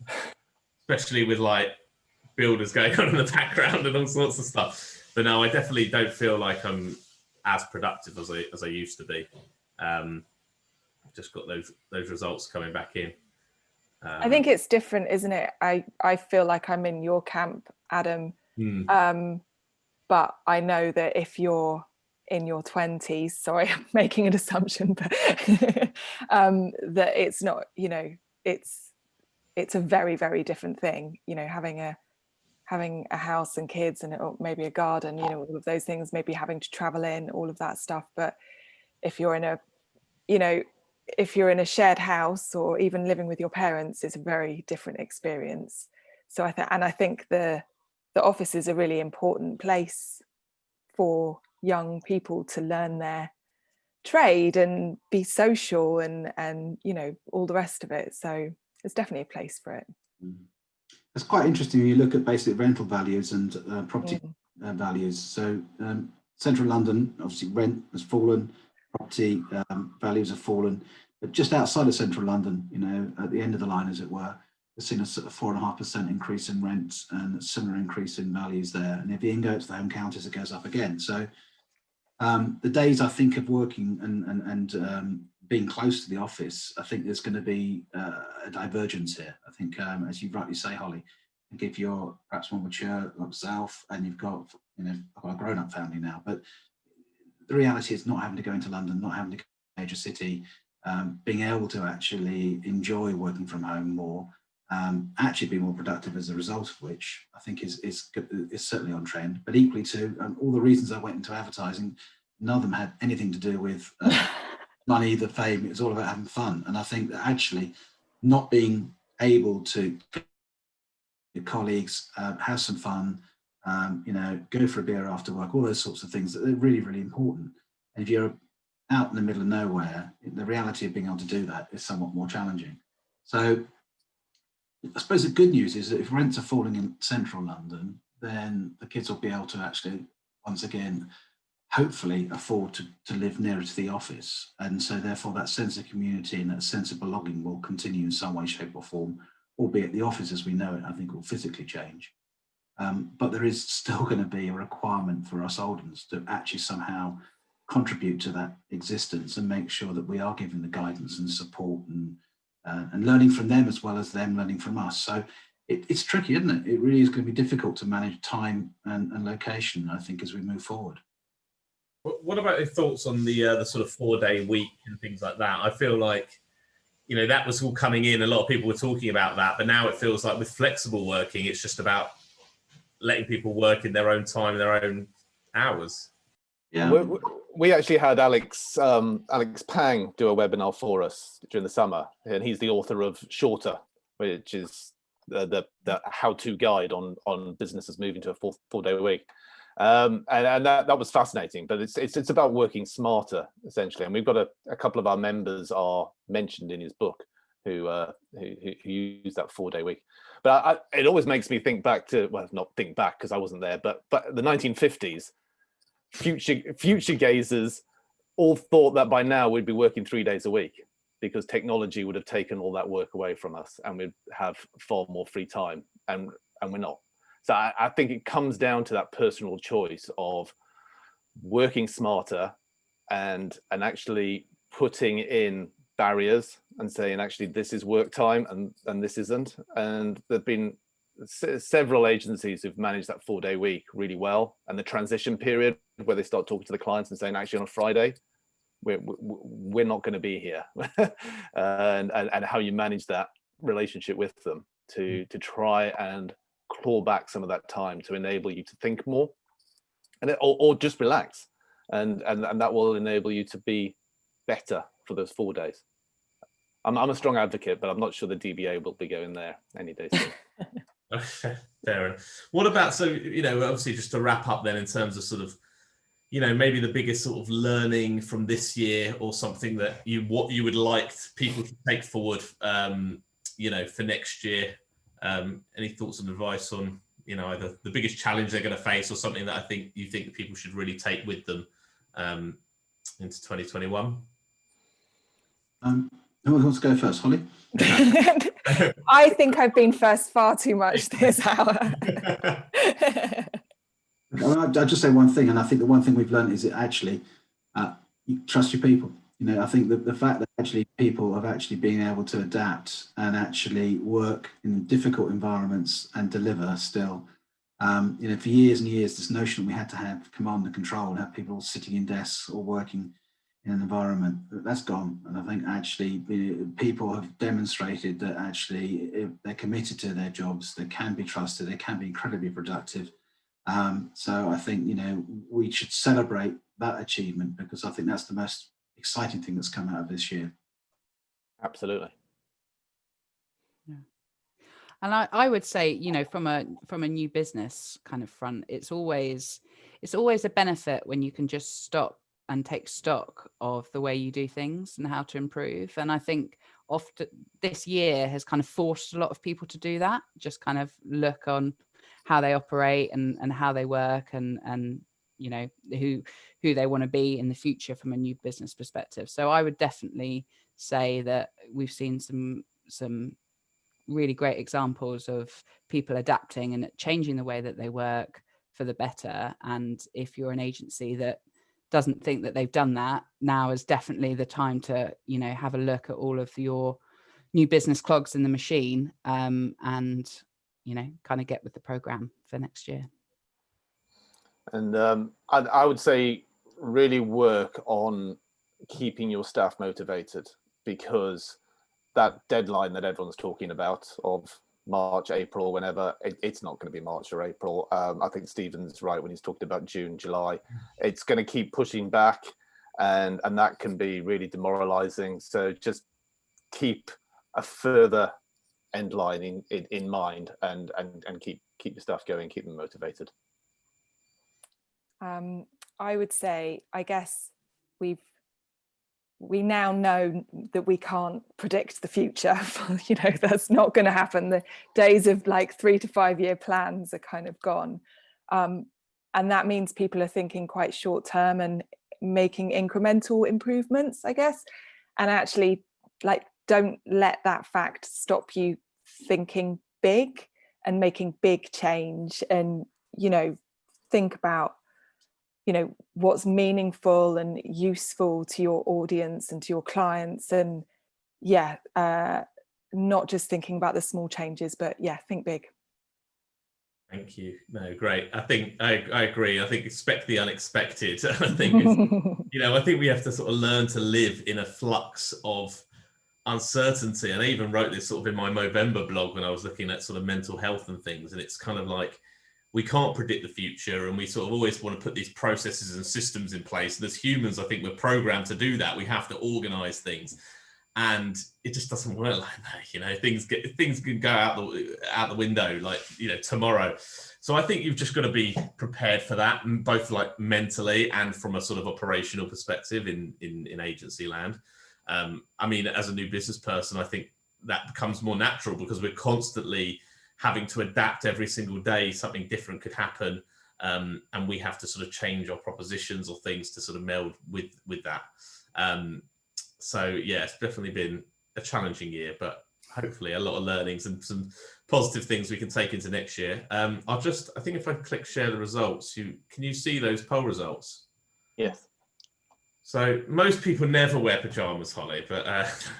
especially with like builders going on in the background and all sorts of stuff. But no, I definitely don't feel like I'm as productive as I used to be. Just got those results coming back in.
I think it's different, isn't it? I feel like I'm in your camp, Adam. But I know that if you're in your 20s, sorry, I'm making an assumption, but that it's not, you know, it's a very, very different thing, you know, having a house and kids and maybe a garden, you know, all of those things, maybe having to travel in, all of that stuff. But if you're in a, you know, if you're in a shared house or even living with your parents, it's a very different experience. So I think the office is a really important place for young people to learn their trade and be social and you know, all the rest of it. So there's definitely a place for it.
It's quite interesting when you look at basic rental values and property values. So central London, obviously rent has fallen, property values have fallen, but just outside of central London, you know, at the end of the line, as it were, we've seen a sort of 4.5% increase in rents and a similar increase in values there. And if you go to the home counties, it goes up again. So the days I think of working and being close to the office, I think there's going to be a divergence here. I think, as you rightly say, Holly, I think if you're perhaps more mature like myself and you've got, you know, I've got a grown-up family now, but the reality is not having to go into London, not having to go to a major city, being able to actually enjoy working from home more, actually be more productive as a result of which I think is certainly on trend. But equally too, all the reasons I went into advertising, none of them had anything to do with money, the fame. It was all about having fun. And I think that actually not being able to your colleagues, have some fun, you know, go for a beer after work, all those sorts of things that are really, really important. And if you're out in the middle of nowhere, the reality of being able to do that is somewhat more challenging. So I suppose the good news is that if rents are falling in central London, then the kids will be able to actually, once again, hopefully afford to live nearer to the office. And so therefore that sense of community and that sense of belonging will continue in some way, shape or form, albeit the office as we know it, I think will physically change. But there is still going to be a requirement for us old ones to actually somehow contribute to that existence and make sure that we are giving the guidance and support and learning from them as well as them learning from us. So it's tricky, isn't it? It really is going to be difficult to manage time and location, I think, as we move forward.
What about your thoughts on the sort of 4-day week and things like that? I feel like, you know, that was all coming in. A lot of people were talking about that, but now it feels like with flexible working, it's just about letting people work in their own time, their own hours.
Yeah, we actually had Alex Pang do a webinar for us during the summer, and he's the author of Shorter, which is the how-to guide on businesses moving to a four-day week. And that was fascinating, but it's about working smarter essentially. And we've got a couple of our members are mentioned in his book who use that 4-day week. But it always makes me think back to, well, not think back because I wasn't there, but the 1950s. Future gazers all thought that by now we'd be working 3 days a week because technology would have taken all that work away from us and we'd have far more free time, and we're not. So I think it comes down to that personal choice of working smarter and actually putting in barriers and saying, actually, this is work time and this isn't. And there've been several agencies who've managed that 4-day week really well, and the transition period where they start talking to the clients and saying, actually on a Friday we're not going to be here, and how you manage that relationship with them to try and claw back some of that time to enable you to think more or just relax, and that will enable you to be better for those 4 days. I'm a strong advocate, but I'm not sure the DBA will be going there any day soon.
Fair enough. What about, so, you know, obviously just to wrap up then in terms of sort of, you know, maybe the biggest sort of learning from this year or something that what you would like people to take forward, you know, for next year. Any thoughts and advice on, you know, either the biggest challenge they're going to face or something that you think that people should really take with them into 2021?
Who wants to go first, Holly?
I think I've been first far too much this hour.
I'll just say one thing, and I think the one thing we've learned is that actually you trust your people. You know, I think that the fact that actually people have actually been able to adapt and actually work in difficult environments and deliver still. You know, for years and years, this notion that we had to have command and control and have people sitting in desks or working in an environment, that's gone. And I think actually people have demonstrated that actually if they're committed to their jobs, they can be trusted, they can be incredibly productive. So I think, you know, we should celebrate that achievement, because I think that's the most exciting thing that's come out of this year. Absolutely.
Yeah. And I would say, you know, from a new business kind of front, it's always a benefit when you can just stop and take stock of the way you do things and how to improve. And I think often this year has kind of forced a lot of people to do that, just kind of look on how they operate and how they work and you know who they want to be in the future from a new business perspective. So I would definitely say that we've seen some really great examples of people adapting and changing the way that they work for the better. And if you're an agency that doesn't think that they've done that, now is definitely the time to, you know, have a look at all of your new business clogs in the machine, and, you know, kind of get with the program for next year.
And I would say really work on keeping your staff motivated, because that deadline that everyone's talking about of March, April, whenever, it's not going to be March or April. I think Stephen's right when he's talking about June, July. It's going to keep pushing back, and that can be really demoralizing. So just keep a further end line in mind, and keep your staff going, keep them motivated.
I would say, I guess we now know that we can't predict the future. You know, that's not going to happen. The days of like 3 to 5 year plans are kind of gone. And that means people are thinking quite short term and making incremental improvements, I guess. And actually, like, don't let that fact stop you thinking big and making big change. And, you know, think about, you know, what's meaningful and useful to your audience and to your clients. And yeah, not just thinking about the small changes, but yeah, think big.
Thank you. No, great. I think I agree. I think expect the unexpected. I think it's, you know, I think we have to sort of learn to live in a flux of uncertainty. And I even wrote this sort of in my Movember blog when I was looking at sort of mental health and things. And it's kind of like, we can't predict the future, and we sort of always want to put these processes and systems in place. And as humans, I think we're programmed to do that. We have to organize things, and it just doesn't work like that. You know, things can go out the window, like, you know, tomorrow. So I think you've just got to be prepared for that, both like mentally and from a sort of operational perspective in agency land. I mean, as a new business person, I think that becomes more natural because we're constantly having to adapt every single day. Something different could happen, and we have to sort of change our propositions or things to sort of meld with that. So yeah, it's definitely been a challenging year, but hopefully a lot of learnings and some positive things we can take into next year. I think if I click share the results, can you see those poll results?
Yes.
So most people never wear pajamas, Holly, but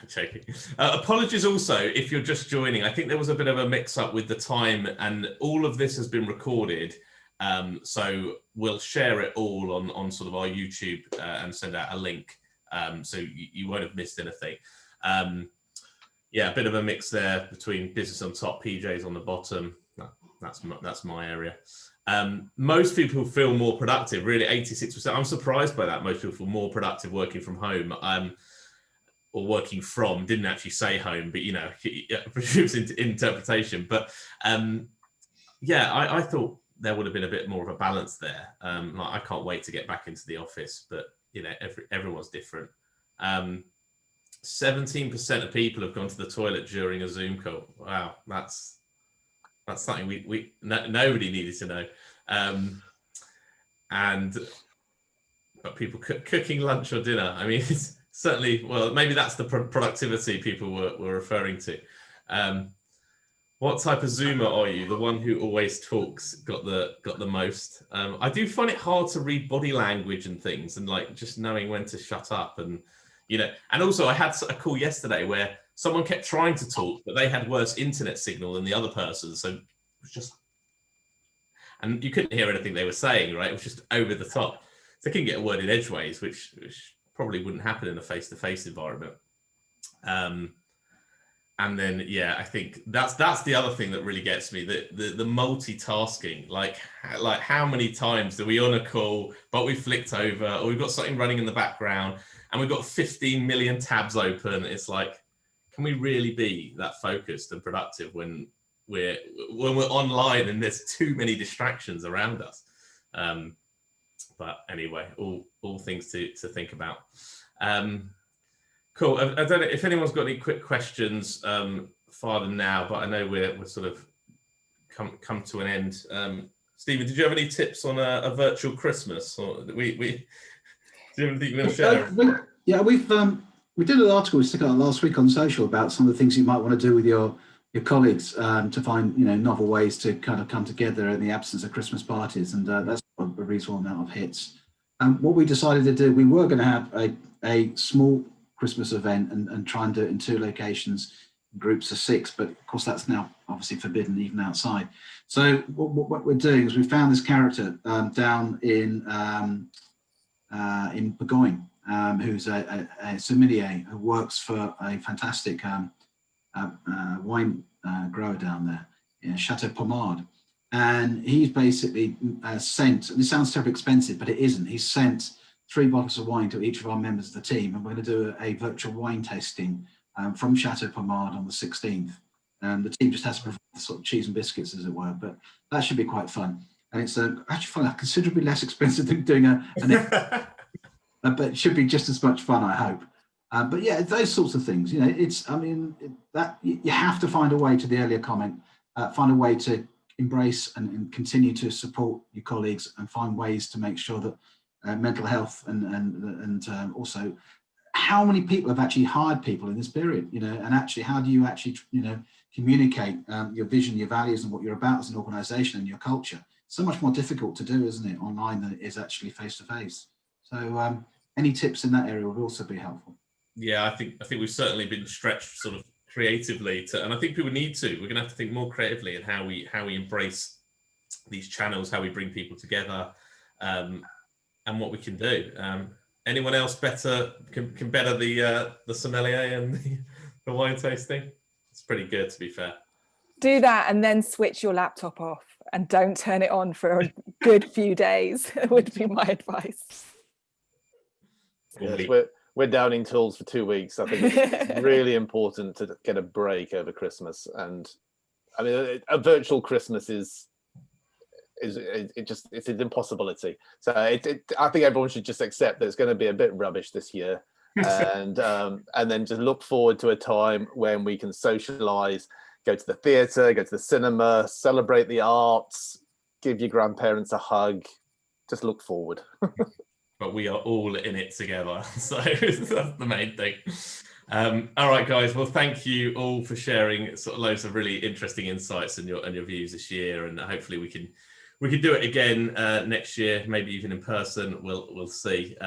joking. Apologies also if you're just joining. I think there was a bit of a mix up with the time, and all of this has been recorded. So we'll share it all on sort of our YouTube and send out a link. So you won't have missed anything. Yeah, a bit of a mix there between business on top, PJs on the bottom. That's my area. Most people feel more productive, really 86%. I'm surprised by that. Most people feel more productive working from home, or working from, didn't actually say home, but, you know, presumes interpretation. But yeah, I thought there would have been a bit more of a balance there. Like, I can't wait to get back into the office, but, you know, everyone's different. 17% of people have gone to the toilet during a Zoom call. Wow, that's something nobody needed to know. But people cooking lunch or dinner. I mean, it's certainly, well, maybe that's the productivity people were referring to. What type of Zoomer are you? The one who always talks got the most. I do find it hard to read body language and things, and like just knowing when to shut up, and and also I had a call yesterday where someone kept trying to talk, but they had worse internet signal than the other person, so it was just, and you couldn't hear anything they were saying, right? It was just over the top. So they couldn't get a word in edgeways, which probably wouldn't happen in a face-to-face environment. And then, I think that's the other thing that really gets me, the multitasking. Like how many times do we on a call, but we flicked over, or we've got something running in the background, and we've got 15 million tabs open. It's like, can we really be that focused and productive when we're online and there's too many distractions around us? But anyway, all things to think about. Cool. I don't know if anyone's got any quick questions farther now, but I know we're sort of come to an end. Stephen, did you have any tips on a virtual Christmas? Or do you have anything you want to share?
We did an article we stuck out last week on social about some of the things you might want to do with your colleagues to find novel ways to kind of come together in the absence of Christmas parties, and that's a reasonable amount of hits. What we decided to do, we were going to have a small Christmas event and try and do it in 2 locations, groups of 6, but of course that's now obviously forbidden even outside. So what we're doing is we found this character down in Burgoyne, who's a sommelier who works for a fantastic wine grower down there, Chateau Pommard. And he's basically sent, and this sounds terribly expensive, but it isn't. He's sent 3 bottles of wine to each of our members of the team, and we're going to do a virtual wine tasting from Chateau Pommard on the 16th. The team just has to provide the sort of cheese and biscuits, as it were, but that should be quite fun. And it's actually considerably less expensive than doing but it should be just as much fun, I hope. But yeah, those sorts of things. You have to find a way, to the earlier comment, find a way to embrace and continue to support your colleagues, and find ways to make sure that mental health and also how many people have actually hired people in this period, and actually how do you actually communicate your vision, your values, and what you're about as an organization and your culture. So much more difficult to do, isn't it, online than it is actually face to face. So any tips in that area would also be helpful.
Yeah, I think we've certainly been stretched sort of creatively and I think people need to. We're going to have to think more creatively in how we embrace these channels, how we bring people together, and what we can do. Anyone else can better the sommelier and the wine tasting? It's pretty good, to be fair.
Do that and then switch your laptop off and don't turn it on for a good few days. Would be my advice.
Yes, we're downing tools for 2 weeks. I think it's really important to get a break over Christmas. And I mean, a virtual Christmas is an impossibility. So I think everyone should just accept that it's going to be a bit rubbish this year, and then just look forward to a time when we can socialize, go to the theatre, go to the cinema, celebrate the arts, give your grandparents a hug. Just look forward.
But we are all in it together, so that's the main thing. All right, guys. Well, thank you all for sharing sort of loads of really interesting insights and your views this year, and hopefully we can do it again next year, maybe even in person. We'll see.